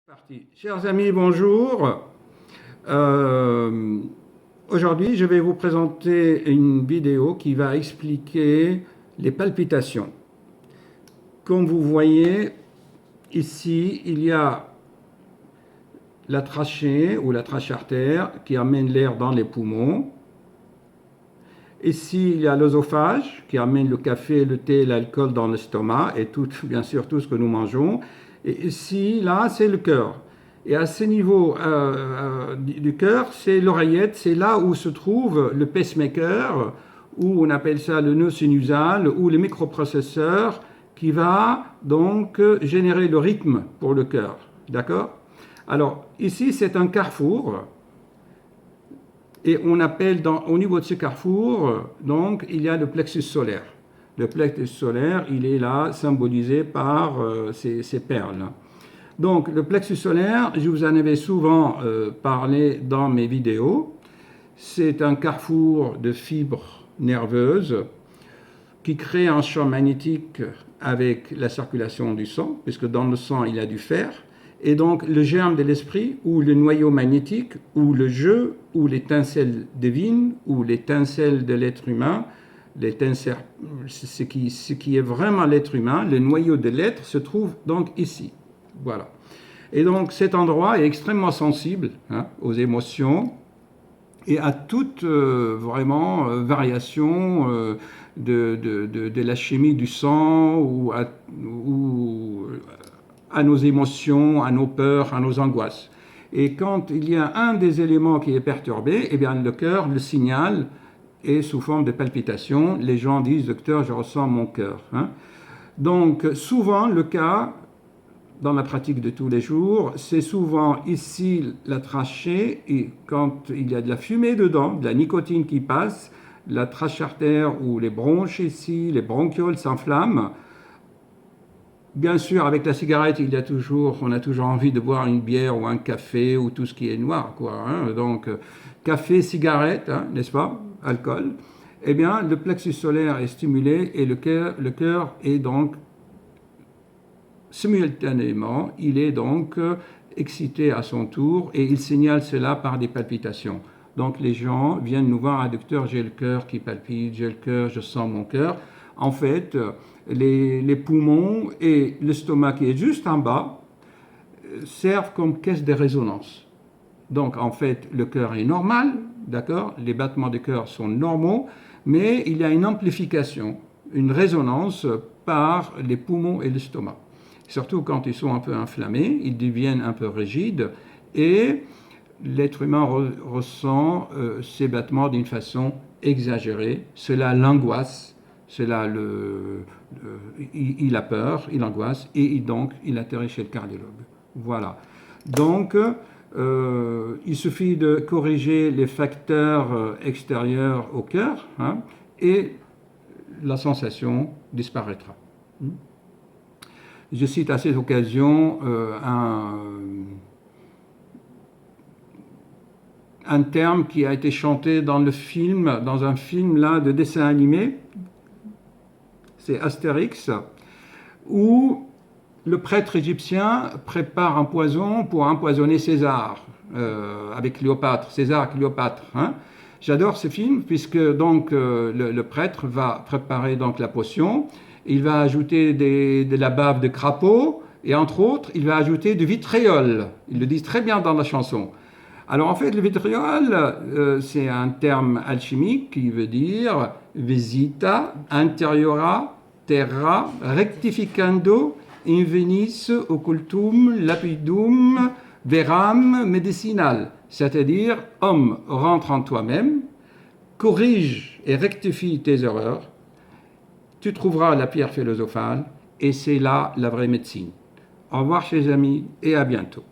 Parti. Chers amis, bonjour. Aujourd'hui, je vais vous présenter une vidéo qui va expliquer les palpitations. Comme vous voyez, ici, il y a la trachée ou la trachée artère qui amène l'air dans les poumons. Ici, il y a l'œsophage qui amène le café, le thé, l'alcool dans l'estomac et tout, bien sûr tout ce que nous mangeons. Et ici, là, c'est le cœur. Et à ce niveau du cœur, c'est l'oreillette, c'est là où se trouve le pacemaker, ou on appelle ça le nœud sinusal, ou le microprocesseur qui va donc générer le rythme pour le cœur. D'accord? Alors, ici, c'est un carrefour. Et on appelle, au niveau de ce carrefour, donc, il y a le plexus solaire. Le plexus solaire, il est là, symbolisé par ces perles. Donc, le plexus solaire, je vous en avais souvent parlé dans mes vidéos. C'est un carrefour de fibres nerveuses qui crée un champ magnétique avec la circulation du sang, puisque dans le sang, il y a du fer. Et donc, le germe de l'esprit, ou le noyau magnétique, ou le jeu, ou l'étincelle divine, ou l'étincelle de l'être humain, ce qui est vraiment l'être humain, le noyau de l'être se trouve donc ici. Voilà. Et donc, cet endroit est extrêmement sensible aux émotions et à toute vraiment variation de la chimie du sang ou à nos émotions, à nos peurs, à nos angoisses. Et quand il y a un des éléments qui est perturbé, eh bien le cœur le signale et sous forme de palpitation. Les gens disent, docteur, je ressens mon cœur. Donc souvent le cas, dans la pratique de tous les jours, c'est souvent ici la trachée, et quand il y a de la fumée dedans, de la nicotine qui passe, la trachée artère ou les bronches ici, les bronchioles s'enflamment. Bien sûr, avec la cigarette, on a toujours envie de boire une bière ou un café ou tout ce qui est noir, quoi. Donc, café, cigarette, n'est-ce pas, alcool. Eh bien, le plexus solaire est stimulé et le cœur est donc simultanément, il est donc excité à son tour et il signale cela par des palpitations. Donc, les gens viennent nous voir, docteur, j'ai le cœur qui palpite, j'ai le cœur, je sens mon cœur. En fait, les poumons et l'estomac qui est juste en bas servent comme caisse de résonance. Donc, en fait, le cœur est normal, d'accord? Les battements du cœur sont normaux, mais il y a une amplification, une résonance par les poumons et l'estomac. Surtout quand ils sont un peu inflammés, ils deviennent un peu rigides et l'être humain ressent ces battements d'une façon exagérée. Cela l'angoisse. Cela il a peur, il angoisse, et donc il atterrit chez le cardiologue. Voilà. Donc, il suffit de corriger les facteurs extérieurs au cœur, et la sensation disparaîtra. Je cite à cette occasion un terme qui a été chanté dans un film là, de dessin animé. C'est Astérix, où le prêtre égyptien prépare un poison pour empoisonner César avec Cléopâtre, César Cléopâtre. J'adore ce film puisque donc le prêtre va préparer donc la potion, il va ajouter de la bave de crapaud et entre autres il va ajouter du vitriol. Ils le disent très bien dans la chanson. Alors en fait, le vitriol, c'est un terme alchimique qui veut dire visita interiora terra rectificando invenis occultum lapidum veram medicinal. C'est-à-dire, homme, rentre en toi-même, corrige et rectifie tes erreurs, tu trouveras la pierre philosophale et c'est là la vraie médecine. Au revoir, chers amis, et à bientôt.